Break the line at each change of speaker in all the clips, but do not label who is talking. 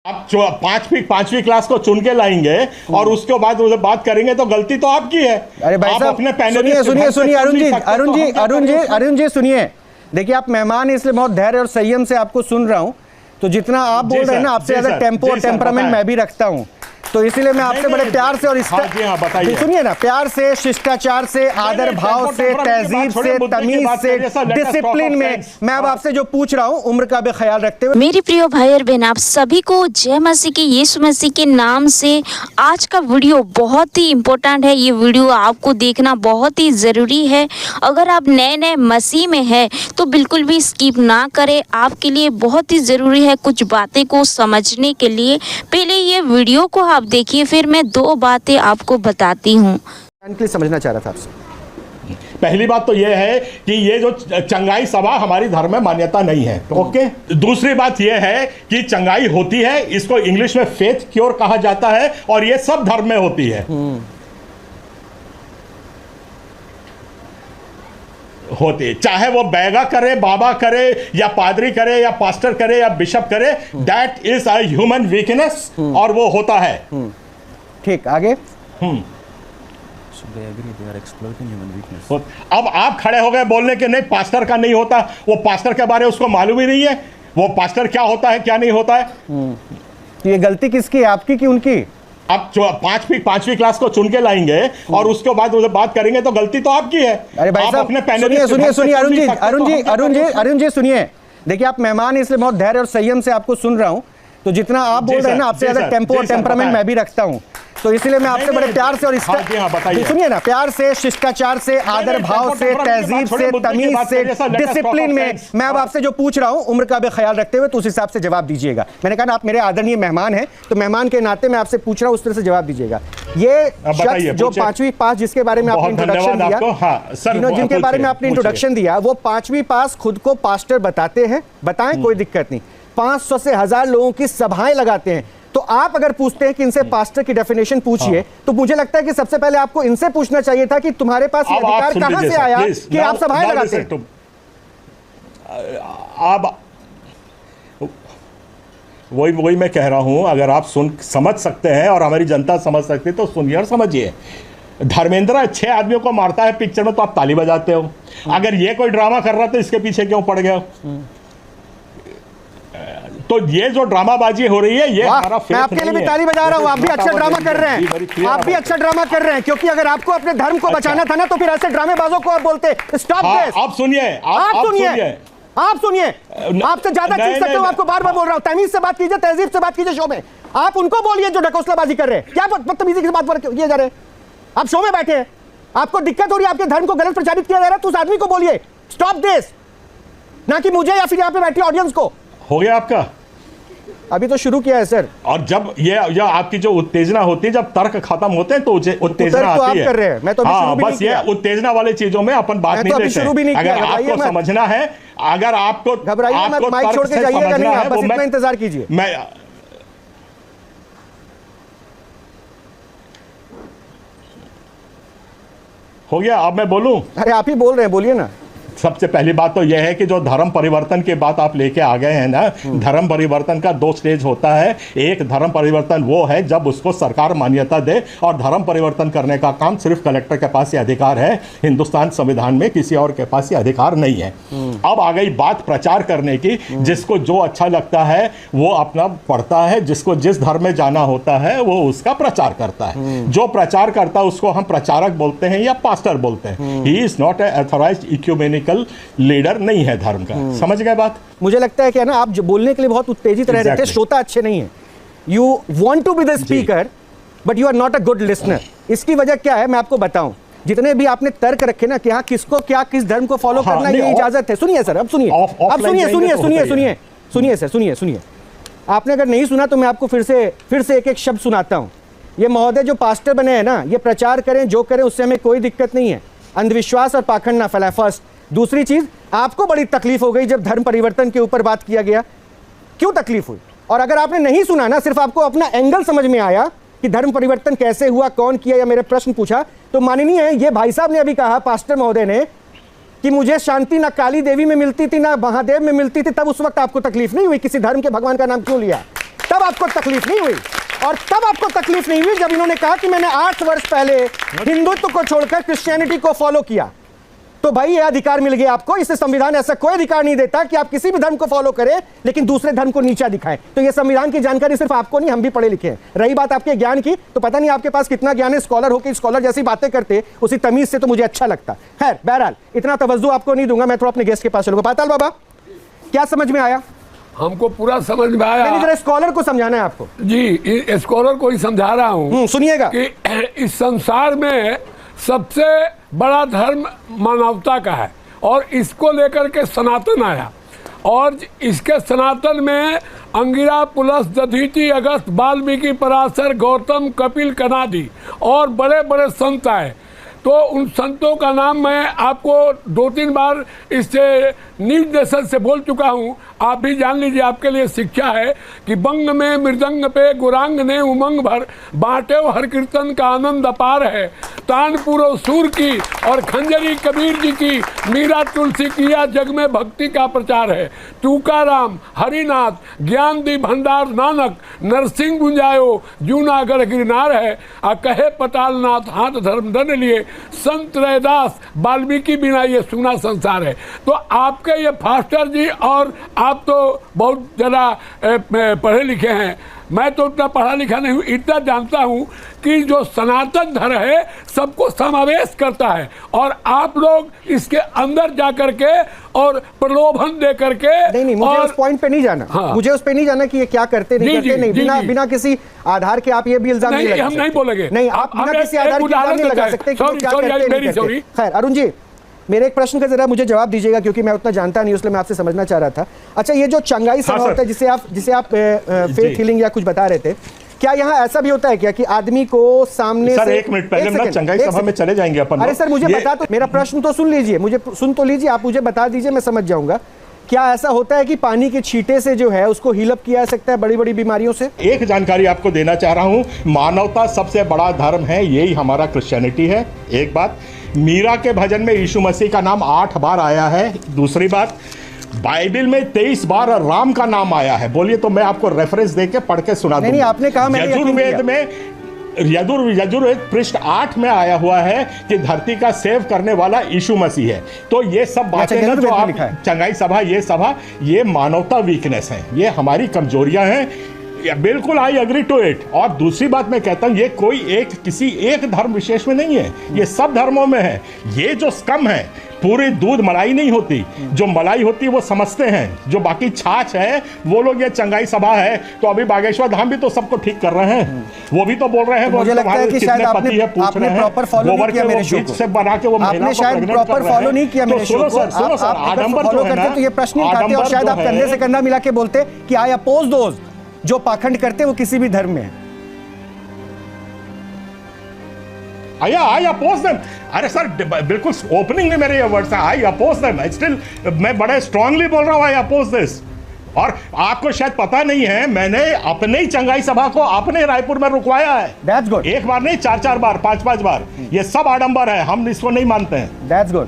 आप पांचवी क्लास को चुन के लाएंगे और उसके बाद उसे बात करेंगे तो गलती तो आपकी है।
अरे भाई साहब सुनिए अरुण जी सुनिए। देखिए आप मेहमान हैं इसलिए बहुत धैर्य और संयम से आपको सुन रहा हूं। तो जितना आप बोल रहे हैं ना, आपसे ज्यादा टेम्पो और टेम्परामेंट मैं भी रखता हूं, तो इसीलिए मैं आपसे बड़े प्यार से और सुनिए ना, प्यार से, शिष्टाचार से, आदर भाव से, तहजीब से, तमीज से, डिसिप्लिन में मैं अब आपसे जो पूछ रहा हूँ उम्र का भी ख्याल रखते हुए।
मेरे प्रिय भाई और बहन, आप सभी को जय मसीह के यीशु मसीह के नाम से आज का वीडियो बहुत ही इम्पोर्टेंट है। ये वीडियो आपको देखना बहुत ही ज़रूरी है। अगर आप नए मसीह में है तो बिल्कुल भी स्किप ना करें। आपके लिए बहुत ही ज़रूरी है कुछ बातें को समझने के लिए। पहले ये वीडियो को आप देखिए, फिर मैं दो बातें आपको बताती हूँ।
समझना चाह रहा था आपसे।
पहली बात तो यह है कि ये जो चंगाई सभा हमारी धर्म में मान्यता नहीं है, ओके। दूसरी बात यह है कि चंगाई होती है, इसको इंग्लिश में फेथ क्योर कहा जाता है और ये सब धर्म में होती है। होती, चाहे वो बैगा करे, बाबा करे या पादरी करे या पास्टर करे या बिशप करे, that is a human weakness और वो होता है।
ठीक, आगे।
अब आप खड़े हो गए बोलने के नहीं पास्टर का नहीं होता, वो पास्टर के बारे में उसको मालूम ही नहीं है वो पास्टर क्या होता है क्या नहीं होता है।
ये गलती किसकी है, आपकी कि उनकी?
आप पांचवी क्लास को चुन के लाएंगे और उसके बाद उसे बात करेंगे तो गलती तो आपकी है।
अरे भाई साहब सुनिए अरुण जी सुनिए। देखिए आप मेहमान हैं इसलिए बहुत धैर्य और संयम से आपको सुन रहा हूं। तो जितना आप बोल रहे हैं ना, आपसे ज्यादा टेम्पो और टेम्परामेंट मैं भी रखता हूं, तो इसीलिए मैं आपसे बड़े प्यार से और सुनिए ना, प्यार से, शिष्टाचार से, आदर भाव से, तहजीब से, तमीज से, डिसिप्लिन में मैं अब आपसे जो पूछ रहा हूं उम्र का भी ख्याल रखते हुए, तो उस हिसाब से जवाब दीजिएगा। मैंने कहा ना आप मेरे आदरणीय मेहमान हैं, तो मेहमान के नाते मैं आपसे पूछ रहा हूं, उस तरह से जवाब दीजिएगा। ये शख्स जो पांचवी पास जिसके बारे में आपने इंट्रोडक्शन दिया, जिनके बारे में आपने इंट्रोडक्शन दिया, वो पांचवी पास खुद को पास्टर बताते हैं। बताएं, कोई दिक्कत नहीं। 500 से 1000 लोगों की सभाएं लगाते हैं। तो आप अगर पूछते हैं कि इनसे पास्टर की डेफिनेशन पूछिए, तो मुझे लगता है कि सबसे पहले आपको इनसे पूछना चाहिए था कि तुम्हारे पास ये अधिकार कहां से आया कि आप सभाएं लगाते हैं।
आप वही मैं कह रहा हूं, अगर आप समझ सकते हैं और हमारी जनता समझ सकती है तो सुनिए और समझिए। धर्मेंद्र 6 आदमियों को मारता है पिक्चर में तो आप ताली बजाते हो। अगर ये कोई ड्रामा कर रहा तो इसके पीछे क्यों पड़ गए? तो ये जो ड्रामाबाजी हो रही है ये हमारा फेथ
मैं आपके लिए भी ताली बजा रहा हूं। आप भी अच्छा ड्रामा कर रहे हैं, आप भी अच्छा ड्रामा कर रहे हैं, क्योंकि अगर आपको अपने धर्म को बचाना था ना तो फिर ऐसे ड्रामेबाजों को आप बोलते स्टॉप दिस।
आप सुनिए,
आप सुनिए, आपसे ज्यादा चीज सकते हो, आपको बार बार बोल रहा हूं, तमीज से बात कीजिए, तहजीब से बात कीजिए। शो में आप उनको बोलिए जो ढकोसलाबाजी कर रहे हैं। क्या बदतमीजी की बात पर किए जा रहे हैं? आप शो में बैठे हैं, आपको दिक्कत हो रही है, आपके धर्म को गलत प्रचारित किया जा रहा है, तो उस आदमी को बोलिए स्टॉप दिस, ना कि मुझे या फिर यहाँ पे बैठी ऑडियंस को।
हो गया आपका?
अभी तो शुरू किया है सर।
और जब ये आपकी जो उत्तेजना होती है, जब तर्क खत्म होते हैं तो उत्तेजना आती है।
कर रहे हैं, मैं तो
बस ये उत्तेजना वाले चीजों में अपन बात नहीं लेते। अगर आपको समझना है, अगर आपको
घबराइए मत, माइक छोड़ के जाइएगा नहीं, आप बस इतना इंतजार कीजिए।
मैं हो गया, अब मैं बोलूं?
अरे आप ही बोल रहे हैं, बोलिए ना।
सबसे पहली बात तो यह है कि जो धर्म परिवर्तन की बात आप लेके आ गए हैं ना, धर्म परिवर्तन का 2 स्टेज होता है। एक धर्म परिवर्तन वो है जब उसको सरकार मान्यता दे, और धर्म परिवर्तन करने का काम सिर्फ कलेक्टर के पास ये अधिकार है। हिंदुस्तान संविधान में किसी और के पास ये अधिकार नहीं है। अब आ गई बात प्रचार करने की। जिसको जो अच्छा लगता है वो अपना पढ़ता है, जिसको जिस धर्म में जाना होता है वो उसका प्रचार करता है। जो प्रचार करता है उसको हम प्रचारक बोलते हैं या पास्टर बोलते हैं। He is not a authorised ecumenical leader नहीं है धर्म का। समझ गए बात?
मुझे लगता है कि ना आप जो बोलने के लिए बहुत उत्तेजित रह रहे थे, श्रोता अच्छे नहीं है। You want to be the speaker but you are not a good listener. इसकी वजह क्या है मैं आपको बताऊं। जितने भी आपने तर्क रखे ना कि हाँ किसको क्या किस धर्म को फॉलो करना ये इजाजत है। सुनिए सर, अब सुनिए, अब सुनिए सर, सुनिए। आपने अगर नहीं सुना तो मैं आपको फिर से एक शब्द सुनाता हूं। ये महोदय जो पास्टर बने हैं ना, ये प्रचार करें जो करें उससे हमें कोई दिक्कत नहीं है। अंधविश्वास और पाखंड ना फैलाए। फर्स्ट। दूसरी चीज, आपको बड़ी तकलीफ हो गई जब धर्म परिवर्तन के ऊपर बात किया गया। क्यों तकलीफ हुई? और अगर आपने नहीं सुना ना, सिर्फ आपको अपना एंगल समझ में आया कि धर्म परिवर्तन कैसे हुआ, कौन किया, या मेरे प्रश्न पूछा, तो माननीय ये भाई साहब ने अभी कहा, पास्टर महोदय ने, कि मुझे शांति ना काली देवी में मिलती थी ना महादेव में मिलती थी, तब उस वक्त आपको तकलीफ नहीं हुई? किसी धर्म के भगवान का नाम क्यों लिया? तब आपको तकलीफ नहीं हुई, और तब आपको तकलीफ नहीं हुई जब इन्होंने कहा कि मैंने 8 वर्ष पहले हिंदुत्व को छोड़कर क्रिश्चियनिटी को फॉलो किया। तो भाई ये अधिकार मिल गया आपको। इससे संविधान ऐसा कोई अधिकार नहीं देता कि आप किसी भी धर्म को फॉलो करें लेकिन दूसरे धर्म को नीचा दिखाएं। तो ये संविधान की जानकारी सिर्फ आपको नहीं, हम भी पढ़े लिखे हैं। रही बात आपके ज्ञान की, तो पता नहीं आपके पास कितना ज्ञान है। स्कॉलर होकर स्कॉलर जैसी बातें करते उसी तमीज से तो मुझे अच्छा लगता। खैर बहरहाल इतना तवज्जो आपको नहीं दूंगा, मैं थोड़ा अपने गेस्ट के पास चलूंगा। पाताल बाबा, क्या समझ में आया?
हमको पूरा समझ में आया।
जरा स्कॉलर को समझाना है आपको।
जी, स्कॉलर को ही समझा रहा हूँ।
सुनिएगा
कि इस संसार में सबसे बड़ा धर्म मानवता का है और इसको लेकर के सनातन आया, और इसके सनातन में अंगिरा, पुलस, दधीचि, अगस्त, वाल्मीकि, पराशर, गौतम, कपिल, कनादी और बड़े बड़े संत आए। तो उन संतों का नाम मैं आपको 2-3 बार इससे न्यूज नेशन से बोल चुका हूँ, आप भी जान लीजिए, आपके लिए शिक्षा है कि बंग में मृदंग पे गुरांग ने उमंग भर बांटे हर कीर्तन का आनंद अपार है। तानपुर सूर की और खंजरी कबीर जी की, मीरा तुलसी किया जग में भक्ति का प्रचार है। तुकाराम, हरिनाथ, ज्ञान दी भंडार नानक, नरसिंह गुंजायो जूनागढ़ गिरनार है। आ कहे पतालनाथ हाथ धर्म धन लिए, संत रैदास वाल्मीकि बिना ये सुना संसार है। तो आपके ये फास्टर जी, और आप तो बहुत ज़्यादा पढ़े लिखे हैं, मैं तो उतना पढ़ा लिखा नहीं हूँ, इतना जानता हूँ कि जो सनातन धर्म है सबको समावेश करता है, और आप लोग इसके अंदर जा करके और प्रलोभन दे करके
नहीं, मुझे उस पॉइंट पे नहीं जाना।
हाँ।
मुझे उस पे नहीं जाना कि ये क्या करते नहीं करते, नहीं बिना किसी आधार के आप ये भी इल्जाम नहीं लगा सकते।
हम नहीं बोलेंगे,
नहीं, आप बिना किसी आधार के इल्जाम नहीं लगा सकते कि क्या करते नहीं करते। खैर अरुण जी, मेरे एक प्रश्न का जरा मुझे जवाब दीजिएगा, क्योंकि मैं उतना जानता नहीं, इसलिए मैं आपसे समझना चाह रहा था। अच्छा, ये जो चंगाई सभा होता है जिसे आप फेथ हीलिंग या कुछ बता रहे थे, क्या यहाँ ऐसा भी होता है क्या कि आदमी को सामने
सर
से
1 मिनट पहले ना चंगाई सभा में चले जाएंगे अपन।
अरे सर मुझे बता, तो मेरा प्रश्न तो सुन लीजिए, मुझे सुन तो लीजिए, आप मुझे बता दीजिए, मैं समझ जाऊंगा। क्या ऐसा होता है कि पानी के छींटे से जो है उसको हील अप किया जा सकता है बड़ी बड़ी बीमारियों से?
एक जानकारी आपको देना चाह रहा हूं, मानवता सबसे बड़ा धर्म है, यही हमारा क्रिश्चियनिटी है। एक बात, मीरा के भजन में यीशु मसीह का नाम 8 बार आया है। दूसरी बात, बाइबल में 23 बार राम का नाम आया है। बोलिए तो मैं आपको रेफरेंस देके पढ़ के सुना दूंगा।
नहीं, आपने कहा मैंने
यजुर्वेद में यजुर्वेद पृष्ठ 8 में आया हुआ है कि धरती का सेव करने वाला यीशु मसीह है। तो ये सब बातें ना जो आप चंगाई सभा, ये मानवता वीकनेस है, ये हमारी कमजोरियां हैं। बिल्कुल आई एग्री टू इट। और दूसरी बात मैं कहता हूं, ये कोई किसी एक धर्म विशेष में नहीं है, ये सब धर्मों में है। ये जो स्कम है, पूरी दूध मलाई नहीं होती, जो मलाई होती है वो समझते हैं, जो बाकी छाछ है वो लोग, ये चंगाई सभा है। तो अभी बागेश्वर धाम भी तो सबको ठीक कर रहे हैं, वो भी तो बोल रहे हैं,
मुझे लगता है कि शायद आपने प्रॉपर फॉलो नहीं किया मेरे शो को,
से बना के वो
आपने शायद प्रॉपर फॉलो नहीं किया मेरे शो को।
आडंबर
फॉलो करते तो ये प्रश्न नहीं उठाते, और शायद आप कंधे से कंधा मिला के बोलते कि आई अपोज दोज जो पाखंड करते वो किसी भी धर्म में है।
I oppose them. अरे सर बिल्कुल ओपनिंग में मेरे ये वर्ड्स हैं, आई अपोज देम। स्टिल मैं बड़े स्ट्रांगली बोल रहा हूं, आई अपोज दिस। और आपको शायद पता नहीं है, मैंने अपने ही चंगाई सभा को अपने रायपुर में रुकवाया है।
That's good.
एक बार नहीं, 4-4 बार, 5-5 बार। ये सब आडंबर है, हम इसको नहीं मानते हैं।
That's good.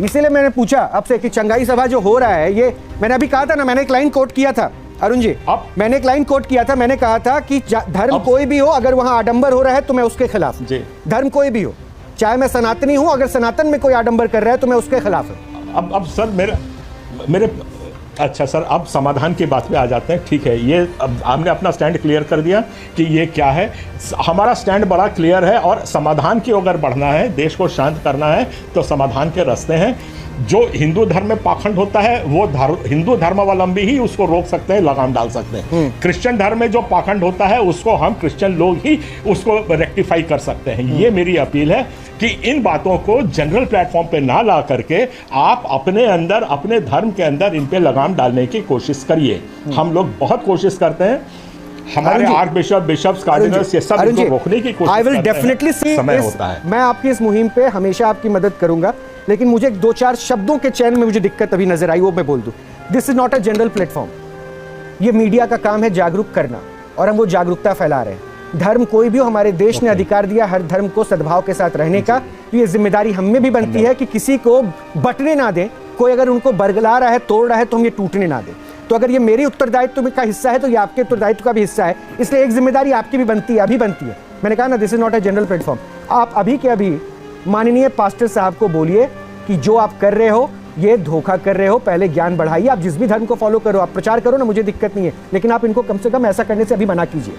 इसीलिए मैंने पूछा आपसे कि चंगाई सभा जो हो रहा है, ये मैंने अभी कहा था ना, मैंने एक लाइन कोट किया था अरुण जी, मैंने एक लाइन कोट किया था, मैंने कहा था कि धर्म कोई भी हो, अगर वहां आडंबर हो रहा है तो मैं उसके खिलाफ। धर्म कोई भी हो, चाहे मैं सनातनी हूं, अगर सनातन में कोई आडंबर कर रहा है तो मैं उसके खिलाफ हूं।
अब सर मेरे अच्छा सर, अब समाधान की बात पे आ जाते हैं। ठीक है, ये अब आपने अपना स्टैंड क्लियर कर दिया कि ये क्या है। हमारा स्टैंड बड़ा क्लियर है, और समाधान की अगर बढ़ना है, देश को शांत करना है, तो समाधान के रास्ते हैं। जो हिंदू धर्म में पाखंड होता है वो हिंदू धर्मावलंबी ही उसको रोक सकते हैं, लगाम डाल सकते हैं। क्रिश्चियन धर्म में जो पाखंड होता है उसको हम क्रिश्चियन लोग ही उसको रेक्टिफाई कर सकते हैं। ये मेरी अपील है कि इन बातों को जनरल प्लेटफॉर्म पे ना ला करके आप अपने अंदर, अपने धर्म के अंदर इन पे लगाम डालने की कोशिश करिए। हम लोग बहुत कोशिश करते हैं, हमारे आर्क बिशप, बिशप्स, कार्डिनल्स, ये सब इनको रोकने की कोशिश करते हैं। I will definitely see समय होता है।
मैं आपकी इस मुहिम पे हमेशा आपकी मदद करूंगा, लेकिन मुझे 2-4 शब्दों के चयन में मुझे दिक्कत अभी नजर आई, वो मैं बोल दूं। This is not a general platform. ये मीडिया का काम है जागरूक करना, और हम वो जागरूकता फैला रहे हैं। धर्म कोई भी हो, हमारे देश ने अधिकार दिया हर धर्म को सद्भाव के साथ रहने का। तो ये जिम्मेदारी हम में भी बनती है कि किसी को बटने ना दें। कोई अगर उनको बरगला रहा है, तोड़ रहा है, तो हम ये टूटने ना दें। तो अगर ये मेरी उत्तरदायित्व का हिस्सा है तो ये आपके उत्तरदायित्व का भी हिस्सा है, इसलिए एक जिम्मेदारी आपकी भी बनती है, अभी बनती है। मैंने कहा ना, this is not a general platform. आप अभी के अभी माननीय पास्टर साहब को बोलिए कि जो आप कर रहे हो ये धोखा कर रहे हो, पहले ज्ञान बढ़ाइए। आप जिस भी धर्म को फॉलो करो, आप प्रचार करो ना, मुझे दिक्कत नहीं है, लेकिन आप इनको कम से कम ऐसा करने से अभी मना कीजिए।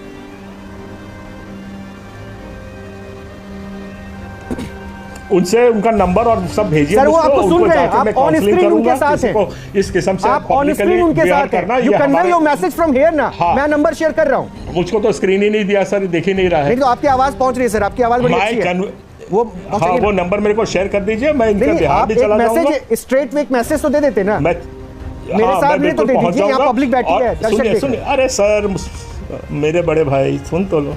उनसे उनका नंबर और सब भेजिए
सर, वो आपको सुन रहे हैं, आप ऑन स्क्रीन उनके साथ हैं,
इस किस्म से
आप ऑन स्क्रीन उनके साथ हैं। You convey your message from here ना। मैं नंबर शेयर कर रहा हूं।
मुझको तो स्क्रीन ही नहीं दिया सर, देख ही नहीं रहा है।
तो आपकी आवाज पहुंच रही है सर, आपकी आवाज बड़ी अच्छी है।
वो नंबर मेरे को शेयर कर दीजिए, मैं इनके बिहार भी चला जाऊंगा।
मैसेज स्ट्रेट में एक मैसेज तो दे देते ना, मेरे साथ नहीं तो दे दीजिए, यहाँ पब्लिक बैठी है, दर्शक
सुनिए। अरे सर मेरे बड़े भाई सुन तो लो,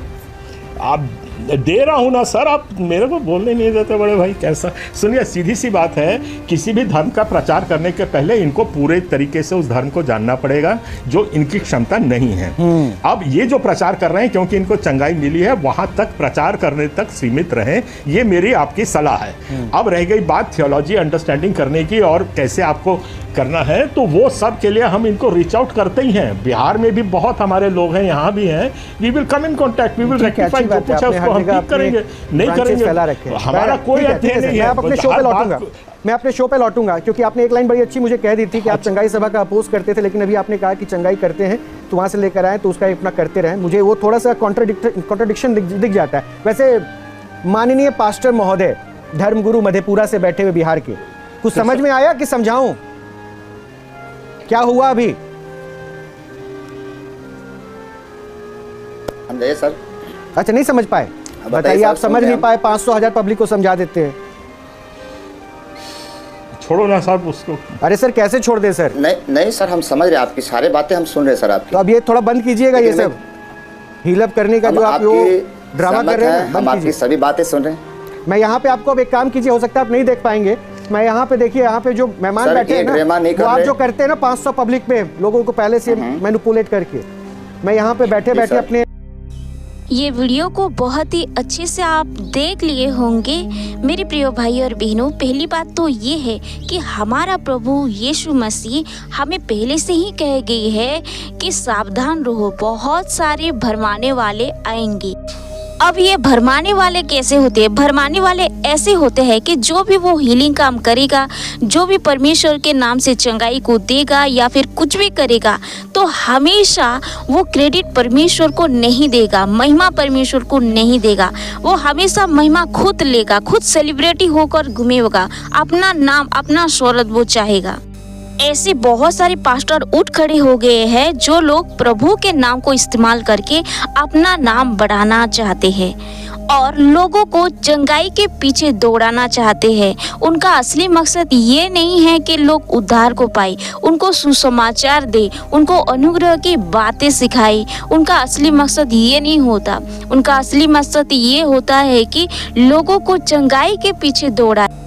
आप दे रहा हूं ना सर, आप मेरे को बोलने नहीं देते बड़े भाई, कैसा। सुनिए, सीधी सी बात है, किसी भी धर्म का प्रचार करने के पहले इनको पूरे तरीके से उस धर्म को जानना पड़ेगा जो इनकी क्षमता नहीं है। अब ये जो प्रचार कर रहे हैं क्योंकि इनको चंगाई मिली है, वहां तक प्रचार करने तक सीमित रहें, ये मेरी आपकी सलाह है। अब रह गई बात थियोलॉजी अंडरस्टैंडिंग करने की और कैसे आपको करना है, तो वो सब के लिए हम इनको रीच आउट करते ही हैं। बिहार में भी बहुत हमारे लोग हैं, यहाँ भी हैं। We will come in contact, we will rectify, जो कुछ है उसको हम ठीक करेंगे, नहीं करेंगे, हमारा कोई अध्ययन नहीं है।
मैं अपने शो पे लौटूंगा क्योंकि आपने एक लाइन बड़ी अच्छी मुझे कह दी थी कि आप चंगाई सभा का अपोज करते थे, लेकिन अभी आपने कहा कि चंगाई करते हैं तो वहाँ से लेकर आए तो उसका अपना करते रहें। मुझे वो थोड़ा सा कॉन्ट्रडिक्शन दिख जाता है। वैसे माननीय पास्टर महोदय, धर्मगुरु मधेपुरा से बैठे हुए बिहार के, कुछ समझ में आया कि समझाऊं क्या हुआ अभी?
समझाइए सर।
अच्छा, नहीं समझ पाए, बताइए। आप समझ नहीं पाए, 500,000 पब्लिक को समझा देते हैं।
छोड़ो ना साहब उसको।
अरे सर, कैसे छोड़ दे सर?
नहीं सर, हम समझ रहे हैं आपकी सारी बातें, हम सुन रहे हैं सर आपकी।
तो अब ये थोड़ा बंद कीजिएगा, ये सब हीलअप करने का जो आप वो ड्रामा कर रहे हैं,
हम आपकी सभी बातें सुन रहे हैं।
मैं यहाँ पे आपको अब एक काम कीजिए, हो सकता है आप नहीं देख पाएंगे, मैं यहाँ पे देखिए, यहाँ पे जो मेहमान बैठे हैं ना, वो आप जो करते हैं ना 500 पब्लिक पे लोगों को पहले से मैनिपुलेट करके, मैं यहाँ पे बैठे बैठे अपने
ये वीडियो को बहुत ही अच्छे से आप देख लिए होंगे मेरे प्रिय भाई और बहनों। पहली बात तो ये है कि हमारा प्रभु यीशु मसीह हमें पहले से ही कह गई है कि सावधान रहो, बहुत सारे भरमाने वाले आएंगे। अब ये भरमाने वाले कैसे होते हैं? भरमाने वाले ऐसे होते हैं कि जो भी वो हीलिंग काम करेगा, जो भी परमेश्वर के नाम से चंगाई को देगा या फिर कुछ भी करेगा, तो हमेशा वो क्रेडिट परमेश्वर को नहीं देगा, महिमा परमेश्वर को नहीं देगा। वो हमेशा महिमा खुद लेगा, खुद सेलिब्रिटी होकर घूमेगा, अपना नाम, अपना शोहरत वो चाहेगा। ऐसे बहुत सारे पास्टर उठ खड़े हो गए हैं जो लोग प्रभु के नाम को इस्तेमाल करके अपना नाम बढ़ाना चाहते हैं और लोगों को चंगाई के पीछे दौड़ाना चाहते हैं। उनका असली मकसद ये नहीं है कि लोग उद्धार को पाए, उनको सुसमाचार दे, उनको अनुग्रह की बातें सिखाए। उनका असली मकसद ये नहीं होता। उनका असली मकसद ये होता है कि लोगों को चंगाई के पीछे दौड़ाए।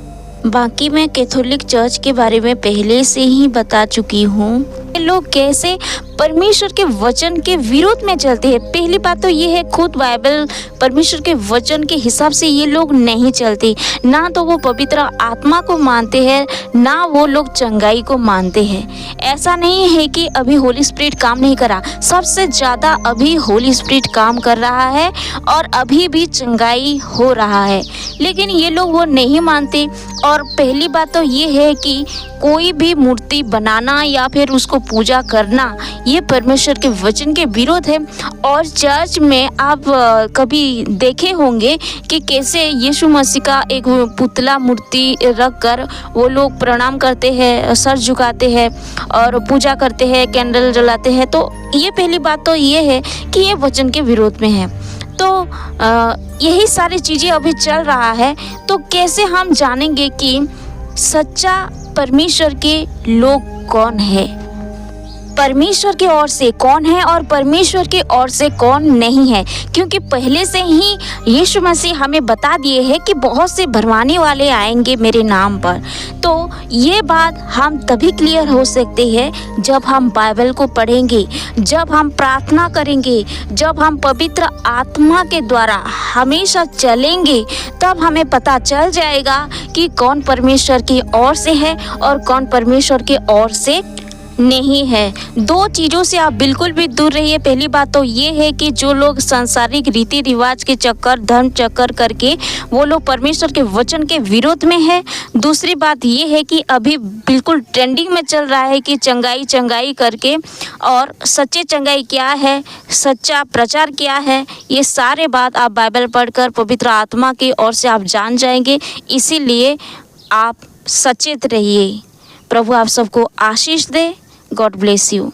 बाकी मैं कैथोलिक चर्च के बारे में पहले से ही बता चुकी हूँ, लोग कैसे परमेश्वर के वचन के विरोध में चलते हैं। पहली बात तो ये है, खुद बाइबल परमेश्वर के वचन के हिसाब से ये लोग नहीं चलते। ना तो वो पवित्र आत्मा को मानते हैं, ना वो लोग चंगाई को मानते हैं। ऐसा नहीं है कि अभी होली स्पिरिट काम नहीं करा, सबसे ज़्यादा अभी होली स्पिरिट काम कर रहा है और अभी भी चंगाई हो रहा है, लेकिन ये लोग वो नहीं मानते। और पहली बात तो ये है कि कोई भी मूर्ति बनाना या फिर उसको पूजा करना ये परमेश्वर के वचन के विरोध है। और चर्च में आप कभी देखे होंगे कि कैसे यीशु मसीह का एक पुतला मूर्ति रख कर वो लोग प्रणाम करते हैं, सर झुकाते हैं और पूजा करते हैं, कैंडल जलाते हैं। तो ये पहली बात तो ये है कि ये वचन के विरोध में है। तो यही सारी चीज़ें अभी चल रहा है। तो कैसे हम जानेंगे कि सच्चा परमेश्वर के लोग कौन है, परमेश्वर की ओर से कौन है और परमेश्वर की ओर से कौन नहीं है? क्योंकि पहले से ही यीशु मसीह हमें बता दिए हैं कि बहुत से भरमाने वाले आएंगे मेरे नाम पर। तो ये बात हम तभी क्लियर हो सकते हैं जब हम बाइबल को पढ़ेंगे, जब हम प्रार्थना करेंगे, जब हम पवित्र आत्मा के द्वारा हमेशा चलेंगे, तब हमें पता चल जाएगा कि कौन परमेश्वर की ओर से है और कौन परमेश्वर की ओर से नहीं है। दो चीज़ों से आप बिल्कुल भी दूर रहिए। पहली बात तो ये है कि जो लोग सांसारिक रीति रिवाज के चक्कर, धर्म चक्कर करके वो लोग परमेश्वर के वचन के विरोध में है। दूसरी बात ये है कि अभी बिल्कुल ट्रेंडिंग में चल रहा है कि चंगाई चंगाई करके, और सच्चे चंगाई क्या है, सच्चा प्रचार क्या है, ये सारे बात आप बाइबल पढ़कर पवित्र आत्मा की ओर से आप जान जाएंगे। इसीलिए आप सचेत रहिए। प्रभु आप सबको आशीष दे। God bless you.